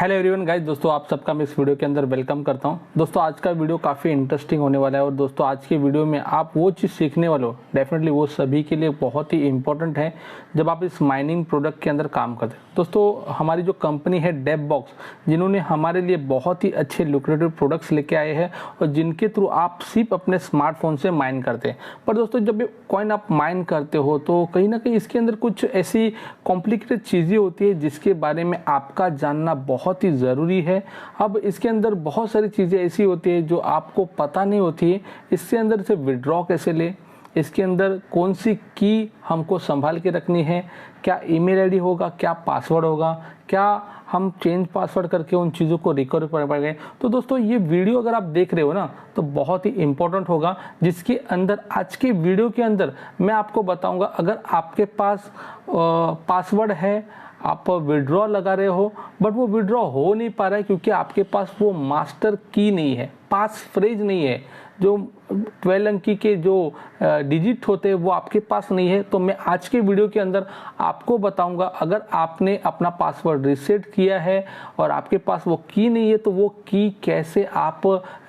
Hello everyone guys, दोस्तों आप सबका मैं इस वीडियो के अंदर वेलकम करता हूं। दोस्तों आज का वीडियो काफ़ी इंटरेस्टिंग होने वाला है और दोस्तों आज के वीडियो में आप वो चीज़ सीखने वाले हो, डेफिनेटली वो सभी के लिए बहुत ही इंपॉर्टेंट है जब आप इस माइनिंग प्रोडक्ट के अंदर काम करते हैं। दोस्तों हमारी जो कंपनी है डेपबॉक्स, जिन्होंने हमारे लिए बहुत ही अच्छे लुक्रेटिव प्रोडक्ट्स लेके आए हैं और जिनके थ्रू आप सिर्फ अपने स्मार्टफोन से माइन करते हैं। पर दोस्तों जब ये कॉइन आप माइन करते हो तो कहीं ना कहीं इसके अंदर कुछ ऐसी कॉम्प्लिकेटेड चीज़ें होती है जिसके बारे में आपका जानना बहुत ही ज़रूरी है। अब इसके अंदर बहुत सारी चीज़ें ऐसी होती है जो आपको पता नहीं होती है। इसके अंदर से विड्रॉ कैसे ले, इसके अंदर कौन सी की हमको संभाल के रखनी है, क्या ईमेल आईडी होगा, क्या पासवर्ड होगा, क्या हम चेंज पासवर्ड करके उन चीज़ों को रिकवर कर पाएंगे। तो दोस्तों ये वीडियो अगर आप देख रहे हो ना तो बहुत ही इंपॉर्टेंट होगा, जिसके अंदर आज के वीडियो के अंदर मैं आपको बताऊंगा। अगर आपके पास पासवर्ड है, आप विड्रॉ लगा रहे हो बट वो विड्रॉ हो नहीं पा रहा है क्योंकि आपके पास वो मास्टर की नहीं है, पास फ्रेज नहीं है, जो 12 अंकी के जो डिजिट होते हैं वो आपके पास नहीं है। तो मैं आज के वीडियो के अंदर आपको बताऊंगा, अगर आपने अपना पासवर्ड रीसेट किया है और आपके पास वो की नहीं है तो वो की कैसे आप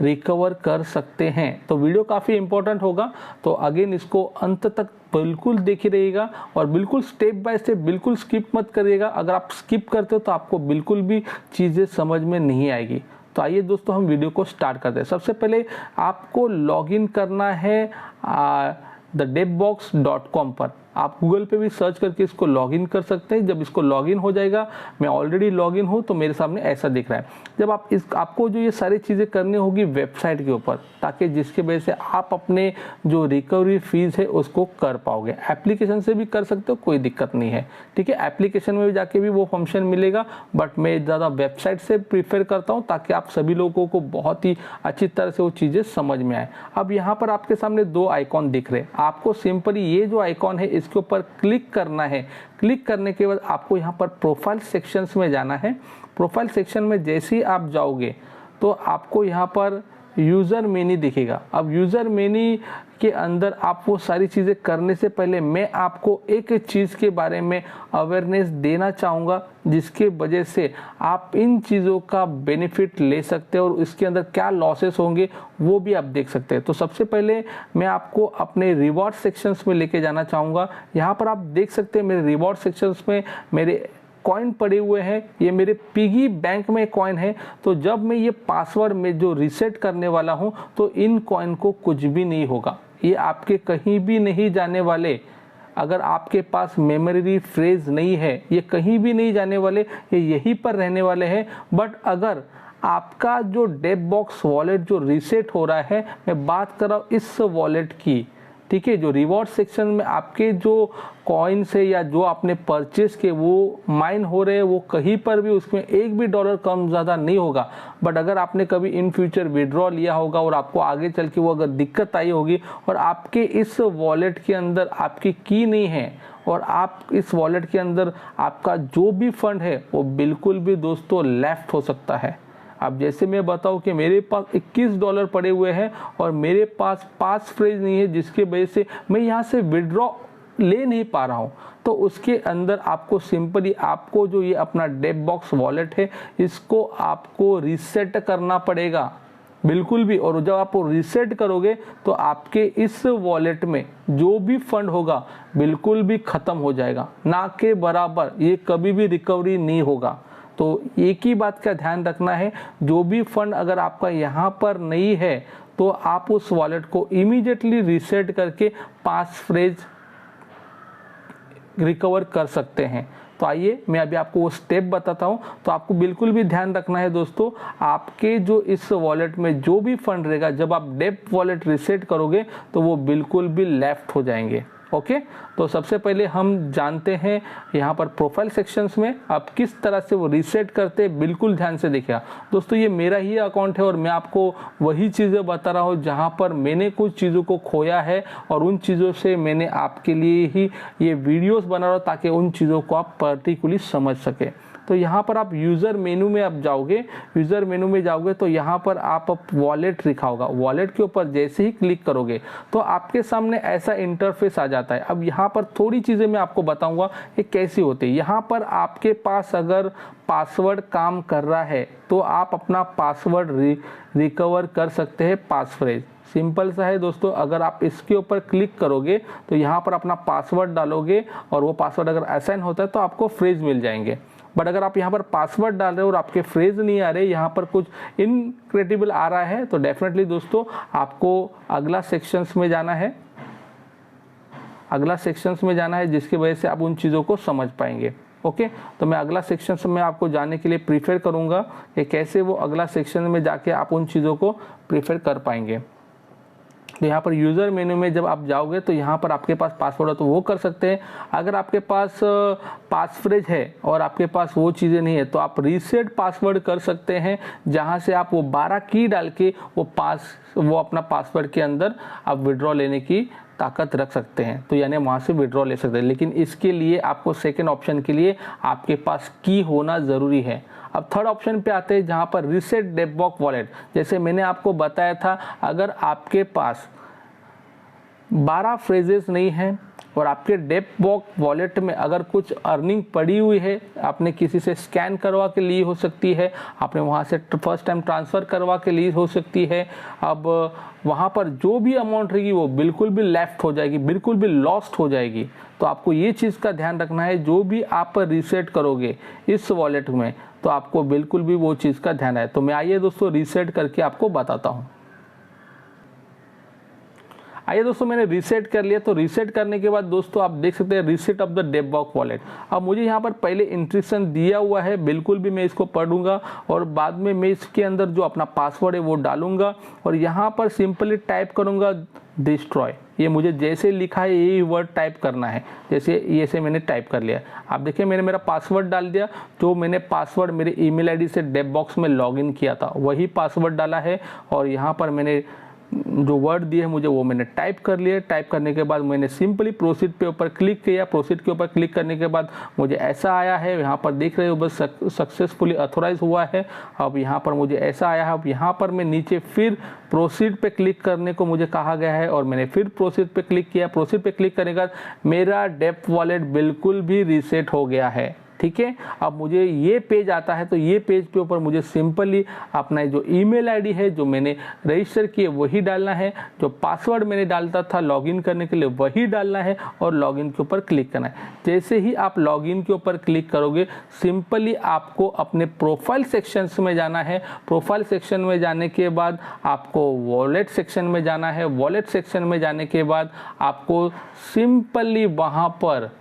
रिकवर कर सकते हैं। तो वीडियो काफ़ी इंपॉर्टेंट होगा, तो अगेन इसको अंत तक बिल्कुल देखी रहिएगा और बिल्कुल स्टेप बाय स्टेप बिल्कुल स्किप मत करिएगा। अगर आप स्किप करते हो तो आपको बिल्कुल भी चीज़ें समझ में नहीं आएगी। तो आइए दोस्तों हम वीडियो को स्टार्ट करते हैं। सबसे पहले आपको लॉगिन करना है thedepbox.com पर। आप गूगल पे भी सर्च करके इसको लॉगिन कर सकते हैं। जब इसको लॉगिन हो जाएगा, मैं ऑलरेडी लॉगिन हूँ तो मेरे सामने ऐसा दिख रहा है। जब आप आपको जो ये सारी चीज़ें करनी होगी वेबसाइट के ऊपर, ताकि जिसके वजह से आप अपने जो रिकवरी फीस है उसको कर पाओगे। एप्लीकेशन से भी कर सकते हो, कोई दिक्कत नहीं है, ठीक है। एप्लीकेशन में जाके भी वो फंक्शन मिलेगा बट मैं ज़्यादा वेबसाइट से प्रीफर करता हूँ ताकि आप सभी लोगों को बहुत ही अच्छी तरह से वो चीज़ें समझ में आए। अब यहाँ पर आपके सामने दो आइकॉन दिख रहे हैं। आपको सिंपली ये जो आइकॉन है इसके ऊपर क्लिक करना है। क्लिक करने के बाद आपको यहाँ पर प्रोफाइल सेक्शंस में जाना है। प्रोफाइल सेक्शन में जैसे ही आप जाओगे तो आपको यहाँ पर यूज़र मेन्यू दिखेगा। अब यूज़र मेन्यू के अंदर आप वो सारी चीज़ें करने से पहले मैं आपको एक चीज़ के बारे में अवेयरनेस देना चाहूँगा, जिसके वजह से आप इन चीज़ों का बेनिफिट ले सकते हैं और इसके अंदर क्या लॉसेस होंगे वो भी आप देख सकते हैं। तो सबसे पहले मैं आपको अपने रिवॉर्ड सेक्शंस में लेके जाना चाहूँगा। यहाँ पर आप देख सकते हैं मेरे रिवॉर्ड सेक्शंस में मेरे कॉइन पड़े हुए हैं। ये मेरे पिगी बैंक में कॉइन है। तो जब मैं ये पासवर्ड में जो रीसेट करने वाला हूँ तो इन कॉइन को कुछ भी नहीं होगा, ये आपके कहीं भी नहीं जाने वाले। अगर आपके पास मेमोरी फ्रेज नहीं है, ये कहीं भी नहीं जाने वाले, ये यहीं पर रहने वाले हैं। बट अगर आपका जो डेपबॉक्स वॉलेट जो रीसेट हो रहा है, मैं बात कर रहा हूँ इस वॉलेट की, ठीक है, जो रिवॉर्ड सेक्शन में आपके जो कॉइन्स है या जो आपने परचेस के वो माइन हो रहे हैं, वो कहीं पर भी उसमें एक भी डॉलर कम ज़्यादा नहीं होगा। बट अगर आपने कभी इन फ्यूचर विड्रॉ लिया होगा और आपको आगे चल के वो अगर दिक्कत आई होगी और आपके इस वॉलेट के अंदर आपकी की नहीं है और आप इस वॉलेट के अंदर आपका जो भी फंड है वो बिल्कुल भी दोस्तों लेफ्ट हो सकता है। अब जैसे मैं बताऊं कि मेरे पास 21 डॉलर पड़े हुए हैं और मेरे पास पास फ्रेज नहीं है, जिसके वजह से मैं यहाँ से विड्रॉ ले नहीं पा रहा हूँ। तो उसके अंदर आपको सिंपली आपको जो ये अपना डेपबॉक्स वॉलेट है इसको आपको रीसेट करना पड़ेगा बिल्कुल भी। और जब आप रीसेट करोगे तो आपके इस वॉलेट में जो भी फंड होगा बिल्कुल भी ख़त्म हो जाएगा, ना के बराबर, ये कभी भी रिकवरी नहीं होगा। तो एक ही बात का ध्यान रखना है, जो भी फंड अगर आपका यहाँ पर नहीं है तो आप उस वॉलेट को इमीडिएटली रीसेट करके पास फ्रेज रिकवर कर सकते हैं। तो आइए मैं अभी आपको वो स्टेप बताता हूँ। तो आपको बिल्कुल भी ध्यान रखना है दोस्तों, आपके जो इस वॉलेट में जो भी फंड रहेगा, जब आप डेप वॉलेट रीसेट करोगे तो वो बिल्कुल भी लेफ्ट हो जाएंगे। ओके, तो सबसे पहले हम जानते हैं यहाँ पर प्रोफाइल सेक्शंस में आप किस तरह से वो रीसेट करते हैं। बिल्कुल ध्यान से देखिए दोस्तों, ये मेरा ही अकाउंट है और मैं आपको वही चीज़ें बता रहा हूँ जहाँ पर मैंने कुछ चीज़ों को खोया है और उन चीज़ों से मैंने आपके लिए ही ये वीडियोस बना रहा हूँ ताकि उन चीज़ों को आप पर्टिकुलरली समझ सके। तो यहाँ पर आप यूज़र मेनू में आप जाओगे, यूज़र मेनू में जाओगे तो यहाँ पर आप वॉलेट लिखा होगा, वॉलेट के ऊपर जैसे ही क्लिक करोगे तो आपके सामने ऐसा इंटरफेस आ जाता है। अब यहाँ पर थोड़ी चीज़ें मैं आपको बताऊँगा ये कैसी होती है। यहाँ पर आपके पास अगर पासवर्ड काम कर रहा है तो आप अपना पासवर्ड रिकवर कर सकते हैं, पासफ्रेज सिंपल सा है दोस्तों। अगर आप इसके ऊपर क्लिक करोगे तो यहाँ पर अपना पासवर्ड डालोगे और वो पासवर्ड अगर असाइन होता है तो आपको फ्रेज मिल जाएंगे। बट अगर आप यहाँ पर पासवर्ड डाल रहे हो और आपके फ्रेज नहीं आ रहे, यहाँ पर कुछ इनक्रेडिबल आ रहा है, तो डेफिनेटली दोस्तों आपको अगला सेक्शंस में जाना है, अगला सेक्शंस में जाना है जिसकी वजह से आप उन चीज़ों को समझ पाएंगे। ओके, तो मैं अगला सेक्शन में आपको जाने के लिए प्रीफर करूँगा कि कैसे वो अगला सेक्शन में जाके आप उन चीज़ों को प्रीफर कर पाएंगे। तो यहाँ पर यूज़र मेनू में जब आप जाओगे तो यहाँ पर आपके पास पासवर्ड है तो वो कर सकते हैं। अगर आपके पास पासफ्रेज है और आपके पास वो चीज़ें नहीं है तो आप रीसेट पासवर्ड कर सकते हैं, जहाँ से आप वो 12 की डाल के वो अपना पासवर्ड के अंदर आप विड्रॉ लेने की ताकत रख सकते हैं, तो यानी वहाँ से विड्रॉ ले सकते हैं। लेकिन इसके लिए आपको सेकेंड ऑप्शन के लिए आपके पास की होना ज़रूरी है। अब थर्ड ऑप्शन पे आते हैं जहाँ पर रीसेट डेपबॉक्स वॉलेट। जैसे मैंने आपको बताया था, अगर आपके पास 12 फ्रेजेस नहीं हैं और आपके डेपबॉक्स वॉलेट में अगर कुछ अर्निंग पड़ी हुई है, आपने किसी से स्कैन करवा के ली हो सकती है, आपने वहाँ से फर्स्ट टाइम ट्रांसफ़र करवा के ली हो सकती है, अब वहाँ पर जो भी अमाउंट रहेगी वो बिल्कुल भी लेफ्ट हो जाएगी, बिल्कुल भी लॉस्ट हो जाएगी। तो आपको ये चीज़ का ध्यान रखना है, जो भी आप रीसेट करोगे इस वॉलेट में तो आपको बिल्कुल भी वो चीज़ का ध्यान है। तो मैं आइए दोस्तों रीसेट करके आपको बताता हूँ। आइए दोस्तों, मैंने रीसेट कर लिया। तो रीसेट करने के बाद दोस्तों आप देख सकते हैं रीसेट ऑफ द डेपबॉक्स वॉलेट। अब मुझे यहाँ पर पहले इंस्ट्रक्शन दिया हुआ है, बिल्कुल भी मैं इसको पढ़ूंगा और बाद में मैं इसके अंदर जो अपना पासवर्ड है वो डालूंगा और यहाँ पर सिंपली टाइप करूँगा डिस्ट्रॉय। ये मुझे जैसे लिखा है यही वर्ड टाइप करना है, जैसे ये से मैंने टाइप कर लिया। आप देखिए मैंने मेरा पासवर्ड डाल दिया, जो मैंने पासवर्ड मेरे ईमेल आईडी से डेपबॉक्स में लॉगिन किया था वही पासवर्ड डाला है और यहाँ पर मैंने जो वर्ड दिए है मुझे वो मैंने टाइप कर लिए। टाइप करने के बाद मैंने सिंपली प्रोसीड पे ऊपर क्लिक किया। प्रोसीड के ऊपर क्लिक करने के बाद मुझे ऐसा आया है, यहाँ पर देख रहे हो बस सक्सेसफुली ऑथोराइज हुआ है। अब यहाँ पर मुझे ऐसा आया है। अब यहाँ पर मैं नीचे फिर प्रोसीड पे क्लिक करने को मुझे कहा गया है और मैंने फिर प्रोसीड पे क्लिक किया। प्रोसीड पे क्लिक करने के बाद मेरा डेप वॉलेट बिल्कुल भी रीसेट हो गया है। ठीक है, अब मुझे ये पेज आता है तो ये पेज के ऊपर मुझे सिंपली अपना जो ईमेल आईडी है जो मैंने रजिस्टर किए वही डालना है, जो पासवर्ड मैंने डालता था लॉगिन करने के लिए वही डालना है और लॉगिन के ऊपर क्लिक करना है। जैसे ही आप लॉगिन के ऊपर क्लिक करोगे सिंपली आपको अपने प्रोफाइल सेक्शंस में जाना है। प्रोफाइल सेक्शन में जाने के बाद आपको वॉलेट सेक्शन में जाना है। वॉलेट सेक्शन में जाने के बाद आपको सिंपली वहाँ पर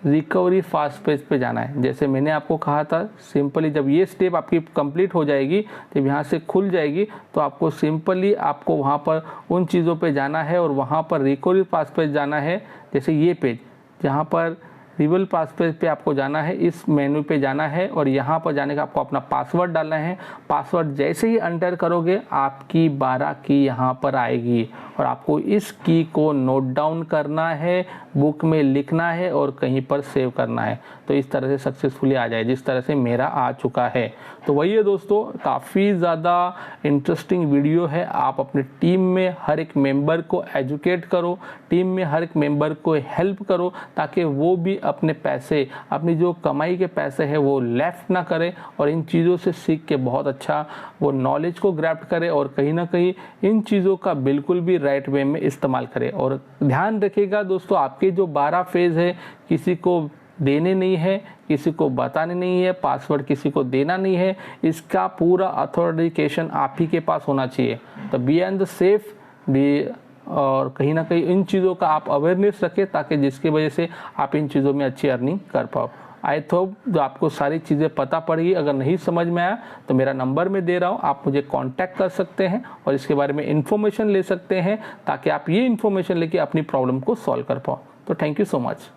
रिकवरी फास्ट पेज पे जाना है। जैसे मैंने आपको कहा था, सिंपली जब ये स्टेप आपकी कंप्लीट हो जाएगी, जब यहाँ से खुल जाएगी तो आपको सिंपली आपको वहाँ पर उन चीज़ों पे जाना है और वहाँ पर रिकवरी फास्ट पेज जाना है। जैसे ये पेज जहाँ पर रिवल पास पे आपको जाना है, इस मेनू पे जाना है और यहाँ पर जाने का आपको अपना पासवर्ड डालना है। पासवर्ड जैसे ही एंटर करोगे आपकी 12 की यहाँ पर आएगी और आपको इस की को नोट डाउन करना है, बुक में लिखना है और कहीं पर सेव करना है। तो इस तरह से सक्सेसफुली आ जाए जिस तरह से मेरा आ चुका है। तो वही है दोस्तों, काफ़ी ज़्यादा इंटरेस्टिंग वीडियो है। आप अपने टीम में हर एक मेंबर को एजुकेट करो, टीम में हर एक मेंबर को हेल्प करो ताकि वो भी अपने पैसे, अपनी जो कमाई के पैसे है वो लेफ्ट ना करे और इन चीज़ों से सीख के बहुत अच्छा वो नॉलेज को ग्रैब करे और कहीं ना कहीं इन चीज़ों का बिल्कुल भी राइट वे में इस्तेमाल करे। और ध्यान रखिएगा दोस्तों, आपके जो 12 फेज़ है किसी को देने नहीं है, किसी को बताने नहीं है, पासवर्ड किसी को देना नहीं है, इसका पूरा अथॉरिटिकेशन आप ही के पास होना चाहिए। तो be and the safe be, और कहीं ना कहीं इन चीज़ों का आप अवेयरनेस रखें ताकि जिसकी वजह से आप इन चीज़ों में अच्छी अर्निंग कर पाओ। आई होप जो आपको सारी चीज़ें पता पड़ेगी। अगर नहीं समझ में आया तो मेरा नंबर मैं दे रहा हूँ, आप मुझे कांटेक्ट कर सकते हैं और इसके बारे में इन्फॉर्मेशन ले सकते हैं ताकि आप ये इन्फॉर्मेशन लेके अपनी प्रॉब्लम को सॉल्व कर पाओ। तो थैंक यू सो मच।